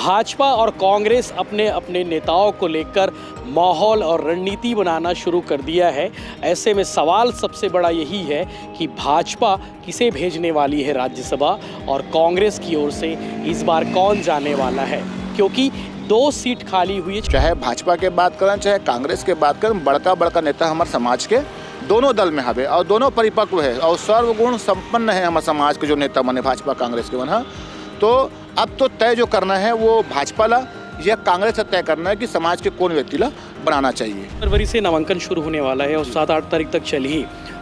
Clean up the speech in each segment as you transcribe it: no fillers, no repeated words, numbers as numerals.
भाजपा और कांग्रेस अपने अपने नेताओं को लेकर माहौल और रणनीति बनाना शुरू कर दिया है। ऐसे में सवाल सबसे बड़ा यही है कि भाजपा किसे भेजने वाली है राज्यसभा और कांग्रेस की ओर से इस बार कौन जाने वाला है, क्योंकि 2 सीट खाली हुई है। चाहे भाजपा के बात करें चाहे कांग्रेस के बात करें, बड़का बड़का नेता हमारे समाज के दोनों दल में हवे और दोनों परिपक्व है और सर्वगुण संपन्न है हमारे समाज के जो नेता बने भाजपा कांग्रेस के बना। तो अब तो तय जो करना है वो भाजपा ला या कांग्रेस से तय करना है कि समाज के कौन व्यक्ति ला बनाना चाहिए। फरवरी से नामांकन शुरू होने वाला है और 7-8 तारीख तक चली।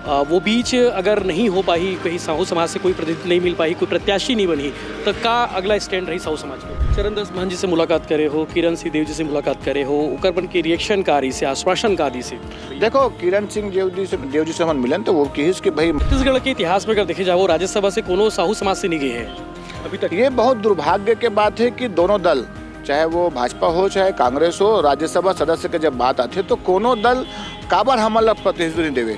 वो बीच अगर नहीं हो पाई, कहीं साहू समाज से कोई प्रतिनिधि नहीं मिल पाई, कोई प्रत्याशी नहीं बनी, तो का अगला स्टैंड रही साहू समाज का? चरणदास महंत जी से मुलाकात करे हो, किरण सिंह देव जी से मुलाकात करे हो, ओकरपन के रिएक्शनकारी से आश्वासनकारी से देखो किरण सिंह देव जी से हम मिलन तो वो कहिस कि भाई छत्तीसगढ़ के इतिहास में अगर देखे जाओ राज्यसभा से कोनो साहू समाज से नहीं गए हैं अभी तक। ये बहुत दुर्भाग्य के बात है कि दोनों दल चाहे वो भाजपा हो चाहे कांग्रेस हो, राज्यसभा सदस्य के जब बात आती है तो कोनो दल काबर हमला प्रतिनिधित्व नहीं देवे।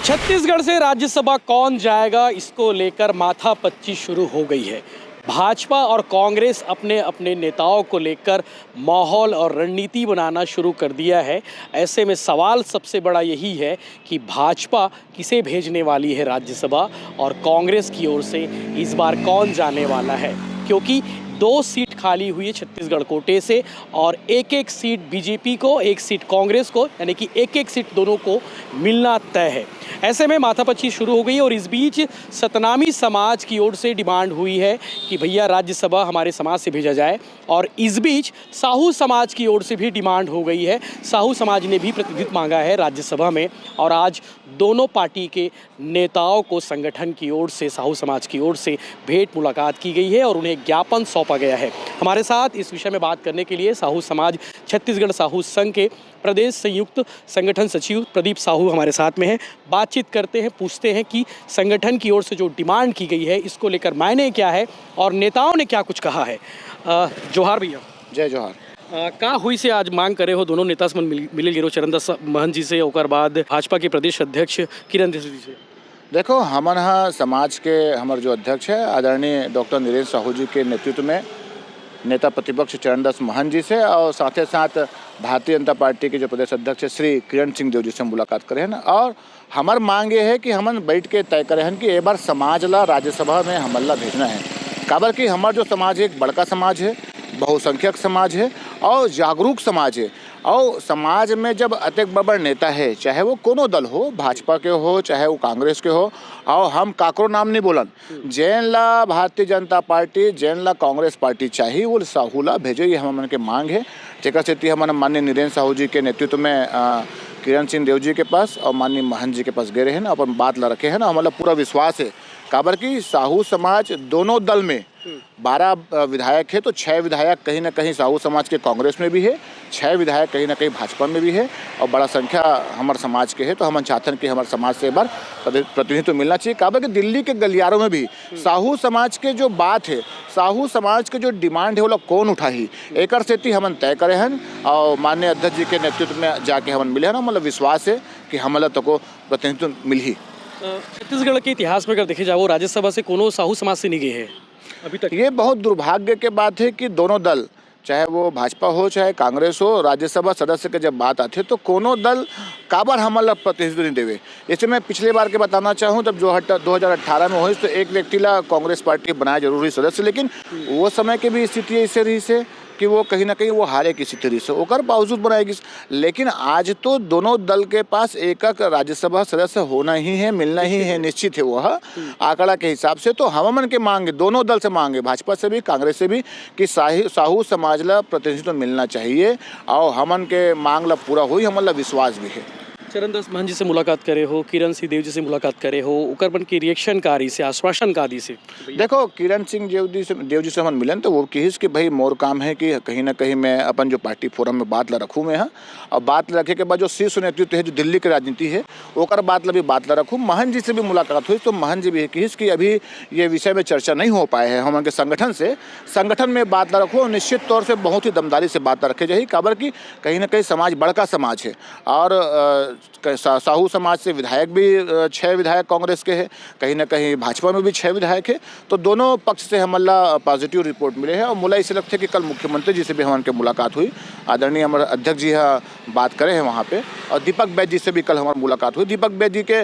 छत्तीसगढ़ से राज्यसभा कौन जाएगा, इसको लेकर माथापच्ची शुरू हो गई है। भाजपा और कांग्रेस अपने अपने नेताओं को लेकर माहौल और रणनीति बनाना शुरू कर दिया है। ऐसे में सवाल सबसे बड़ा यही है कि भाजपा किसे भेजने वाली है राज्यसभा और कांग्रेस की ओर से इस बार कौन जाने वाला है, क्योंकि 2 सीट खाली हुई है छत्तीसगढ़ कोटे से और एक सीट बीजेपी को, 1 सीट कांग्रेस को, यानी कि एक सीट दोनों को मिलना तय है। ऐसे में माथापच्ची शुरू हो गई और इस बीच सतनामी समाज की ओर से डिमांड हुई है कि भैया राज्यसभा हमारे समाज से भेजा जाए और इस बीच साहू समाज की ओर से भी डिमांड हो गई है। साहू समाज ने भी प्रतिनिधित्व मांगा है राज्यसभा में और आज दोनों पार्टी के नेताओं को संगठन की ओर से, साहू समाज की ओर से भेंट मुलाकात की गई है और उन्हें ज्ञापन सौंपा गया है। हमारे साथ इस विषय में बात करने के लिए साहू समाज छत्तीसगढ़ साहू संघ के प्रदेश संयुक्त संगठन सचिव प्रदीप साहू हमारे साथ में हैं। बातचीत करते हैं, पूछते हैं कि संगठन की ओर से जो डिमांड की गई है इसको लेकर मायने क्या है और नेताओं ने क्या कुछ कहा है। जोहार भैया। जय जोहार। का हुई से आज मांग करे हो दोनों नेता से मिले गिरो, चरणदास महंत जी से और बाद भाजपा के प्रदेश अध्यक्ष किरण देव जी से? देखो हमन हा समाज के हमारे जो अध्यक्ष है आदरणीय डॉक्टर नीरेंद्र साहू जी के नेतृत्व में नेता प्रतिपक्ष चरणदास महंत जी से और साथ ही साथ भारतीय जनता पार्टी के जो प्रदेश अध्यक्ष श्री किरण सिंह देव जी से मुलाकात करें न। और हमार मांग ये है कि हमन बैठ के तय करें कि एक बार समाज ला राज्यसभा में हमला भेजना है। काबर कि हमारा जो समाज है एक बड़का समाज है, बहुसंख्यक समाज है और जागरूक समाज है। और समाज में जब अत्यंत बड़ नेता है, चाहे वो कोनो दल हो, भाजपा के हो चाहे वो कांग्रेस के हो, और हम काकरो नाम नहीं बोलन, जैन ला भारतीय जनता पार्टी, जैन ला कांग्रेस पार्टी चाहिए वो साहू ला भेजे, ये हम के मांग है। जेकर से हमारे माननीय नीरेंद्र साहू जी के नेतृत्व में किरण सिंह देव जी के पास और माननीय महंत जी के पास गए हैं ना, अपन बात ला रखे हैं ना, हमारा पूरा विश्वास है। काबर की साहू समाज दोनों दल में 12 विधायक है तो 6 विधायक कहीं ना कहीं साहू समाज के कांग्रेस में भी है, 6 विधायक कहीं ना कहीं भाजपा में भी है और बड़ा संख्या हमारे समाज के है। तो हम चाहते हैं कि हमारे समाज से एक बार प्रतिनिधित्व मिलना चाहिए। काबर कि दिल्ली के गलियारों में भी साहू समाज के जो बात है, साहू समाज के जो डिमांड है वो लोग कौन उठाही, एक सेती हमन तय करे हैं और माननीय अध्यक्ष जी के नेतृत्व में जाके हमन मिले हैं ना। मतलब विश्वास है कि हमला तो को प्रतिनिधित्व मिल ही। छत्तीसगढ़ के इतिहास में अगर देखे जाओ राज्यसभा से कोनो साहू समाज से नहीं गए हैं अभी तक। ये बहुत दुर्भाग्य के बात है कि दोनों दल चाहे वो भाजपा हो चाहे कांग्रेस हो, राज्यसभा सदस्य के जब बात आती है तो कोनो दल काबर हमला प्रतिनिधित्व नहीं देवे। जैसे मैं पिछले बार के बताना चाहूँ तब जो 2018 में हुई तो एक व्यक्ति ला कांग्रेस पार्टी बनाया जरूरी सदस्य, लेकिन वो समय के भी स्थिति ऐसे रही से कि वो कहीं ना कहीं वो हारे किसी तरह से ओकर बावजूद बनाएगी। लेकिन आज तो दोनों दल के पास एक राज्यसभा सदस्य होना ही है, मिलना ही है, निश्चित है वह आंकड़ा के हिसाब से। तो हम मन के मांगे दोनों दल से मांगे, भाजपा से भी कांग्रेस से भी, कि साहू समाज ला प्रतिनिधित्व मिलना चाहिए और हमन के मांग ला पूरा हुई, हमन ला विश्वास भी है। चरणदास महंत जी से मुलाकात करे हो, किरण सिंह देव जी से मुलाकात करे हो, ओकरपन की रिएक्शनकारी से आश्वासनकारी से? देखो किरण सिंह देव जी से हम मिलन तो वो कहिस कि भाई मोर काम है कि कहीं ना कहीं मैं अपन जो पार्टी फोरम में बात ला रखूँ मैं और बात रखे के बाद जो शीर्ष नेतृत्व है जो दिल्ली की राजनीति है ओकर बात ला भी बात ला रखूँ। महंत जी से भी मुलाकात हुई तो महंत जी भी कहिस कि अभी ये विषय में चर्चा नहीं हो पाए हैं, हम उनके संगठन में बात ला रखूँ और निश्चित तौर से बहुत ही दमदारी से बात ला रखे जाए। काबर की कहीं ना कहीं समाज बड़का समाज है और साहू समाज से विधायक भी 6 विधायक कांग्रेस के हैं, कहीं ना कहीं भाजपा में भी 6 विधायक है। तो दोनों पक्ष से हमला पॉजिटिव रिपोर्ट मिले हैं और मुला इसे लगता है कि कल मुख्यमंत्री जी से भी हमारे मुलाकात हुई। आदरणीय हमारे अध्यक्ष जी यहाँ बात करे हैं वहाँ पे, और दीपक बैद जी से भी कल हमारी मुलाकात हुई। दीपक बैद जी के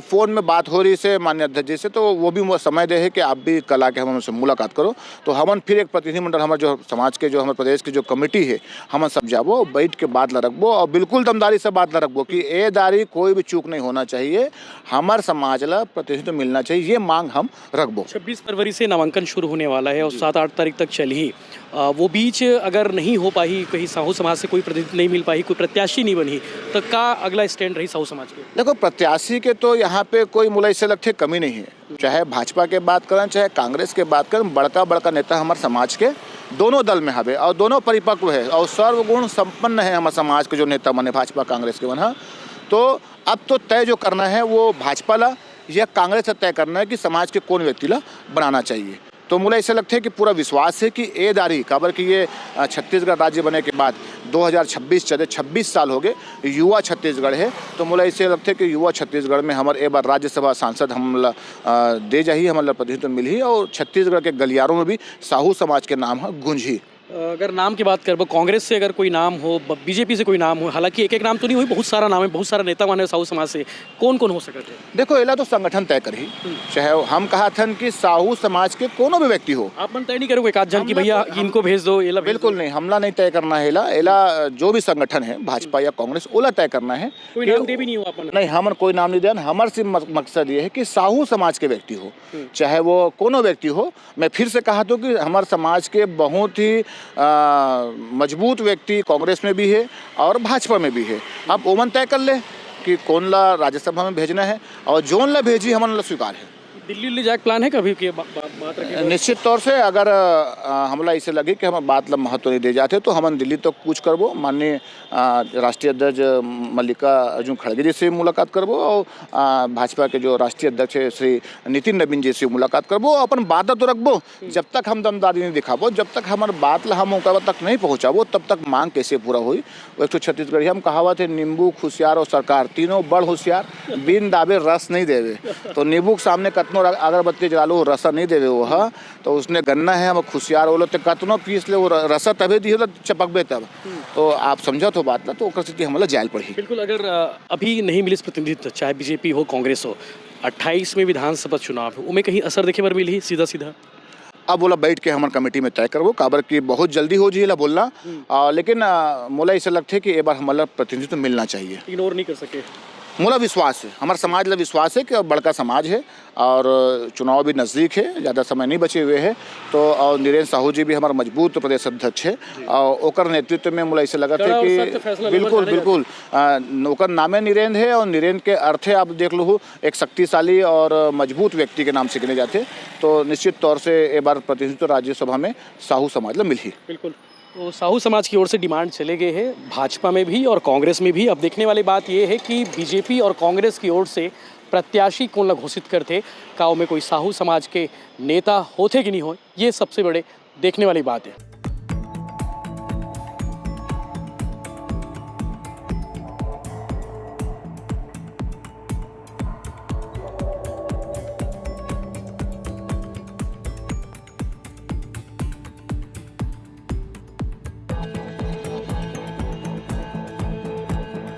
फ़ोन में बात हो रही से माननीय अध्यक्ष जी से, तो वो भी समय दे है कि आप भी कल आके हमसे मुलाकात करो। तो हमन फिर एक प्रतिनिधिमंडल हमारे जो समाज के जो हमारे प्रदेश की जो कमेटी है हम सब जाबो, बैठ के बात रखबो और बिल्कुल दमदारी से बात रखबो कि ए दारी कोई भी चूक नहीं होना चाहिए, हमार समाज ला प्रतिनिधित्व मिलना चाहिए, ये मांग हम रखबो। 26 फरवरी से नामांकन शुरू होने वाला है और 7-8 तारीख तक चल ही वो बीच अगर नहीं हो पाई, कहीं साहू समाज से कोई प्रतिनिधि नहीं मिल पाई, कोई प्रत्याशी नहीं बनी, तो का अगला स्टैंड रही साहू समाज के? देखो, प्रत्याशी के तो यहाँ पे कोई मुला इससे लगते कमी नहीं है, चाहे भाजपा के बात करें चाहे कांग्रेस के बात करें, बड़का बड़का नेता हमारे समाज के दोनों दल में हवे और दोनों परिपक्व है और सर्वगुण संपन्न है हमारे समाज के जो नेता बने भाजपा कांग्रेस के बना। तो अब तो तय जो करना है वो भाजपा ला या कांग्रेस से तय करना है कि समाज के कौन व्यक्ति ला बनाना चाहिए। तो मुझे ऐसा लगता है कि पूरा विश्वास है कि ए दारी काबर कि ये छत्तीसगढ़ राज्य बने के बाद 2026 चले 26 साल हो गए, युवा छत्तीसगढ़ है। तो मुझे ऐसे लगता है कि युवा छत्तीसगढ़ में हमारे एक बार राज्यसभा सांसद हम दे जाही, हमारे प्रतिनिधित्व मिली और छत्तीसगढ़ के गलियारों में भी साहू समाज के नाम है गूंजी। अगर नाम की बात करें, कांग्रेस से अगर कोई नाम हो, बीजेपी से कोई नाम हो, हालांकि एक एक नाम तो नहीं हुई, बहुत सारा नाम है, बहुत सारा नेता माने साहू समाज से, कौन कौन हो सकते हैं? देखो, एला तो संगठन तय करी, चाहे हम कहा था कि साहू समाज के कोनो भी व्यक्ति हो। आप मन तय नहीं करोगे एक जन की भैया इनको भेज दो? एला बिल्कुल नहीं, हमला नहीं तय करना है। एला जो भी संगठन है भाजपा या कांग्रेस ओला तय करना है। कोई नाम दे भी नहीं हो आप? नहीं, हम कोई नाम नहीं देना। हमारे सिर्फ मकसद ये है कि साहू समाज के व्यक्ति हो, चाहे वो कोनो व्यक्ति हो। मैं फिर से कहा तो कि हमारे समाज के बहुत ही मजबूत व्यक्ति कांग्रेस में भी है और भाजपा में भी है। अब ओमन तय कर ले कि कौन ला राज्यसभा में भेजना है और जोन ला भेजी हमारा ला स्वीकार है। दिल्ली ले जाए प्लान है कभी के बात रखे? निश्चित तौर से अगर हमला इसे लगे कि हम बात ला महत्व नहीं दे जाते तो हम दिल्ली तक कूच करबो, माननीय राष्ट्रीय अध्यक्ष मल्लिका अर्जुन खड़गे जी से मुलाकात करबो और भाजपा के जो राष्ट्रीय अध्यक्ष है श्री नितिन नवीन जी से मुलाकात करबो। अपन बात तो रखबो, जब तक हम दमदारी नहीं दिखाबो, जब तक हमारे बात ला हम उनका तक नहीं पहुँचाबो, तब तक मांग कैसे पूरा हुई। एक तो छत्तीसगढ़ी हम कहावत है, नींबू खुशियार और सरकार तीनों बड़ होशियार, बिन दाबे रस नहीं देवे। तो नींबू के सामने कतनो अगरबत्ती जला लो रसा नहीं देवे वो है, तो उसने गन्ना है हम खुशियार बोलो तो कतनो पीस ले वो रसा तबे दी चपकबे तब। तो आप समझो तो बात ना, तो स्थिति हमला जायल पड़ी। बिल्कुल, अगर अभी नहीं मिली प्रतिनिधित्व, चाहे बीजेपी हो कांग्रेस हो, 28 में विधानसभा चुनाव है, उनमें कहीं असर देखे पर मिली सीधा सीधा? अब बोला बैठ के हमारे कमेटी में तय करबो, काबर की बहुत जल्दी हो जी बोलना, लेकिन मोला ऐसा लगता है कि एक बार हमारा प्रतिनिधित्व मिलना चाहिए। इग्नोर नहीं कर सके? मोला विश्वास है, हमारे समाज ला विश्वास है कि बड़का समाज है और चुनाव भी नज़दीक है, ज़्यादा समय नहीं बचे हुए है। तो और नीरेंद्र साहू जी भी हमारे मजबूत प्रदेश अध्यक्ष है और ओकर नेतृत्व में मुझे ऐसे लगा था कि बिल्कुल ओकर नामे नीरेंद्र है और नीरेंद्र के अर्थ है, आप देख लो एक शक्तिशाली और मजबूत व्यक्ति के नाम से गिने जाते। तो निश्चित तौर से एक बार प्रतिनिधित्व राज्यसभा में साहू समाज ला मिली। बिल्कुल, तो साहू समाज की ओर से डिमांड चले गए हैं भाजपा में भी और कांग्रेस में भी। अब देखने वाली बात यह है कि बीजेपी और कांग्रेस की ओर से प्रत्याशी कौन ला घोषित करते, गाँव में कोई साहू समाज के नेता होते कि नहीं हो, ये सबसे बड़े देखने वाली बात है।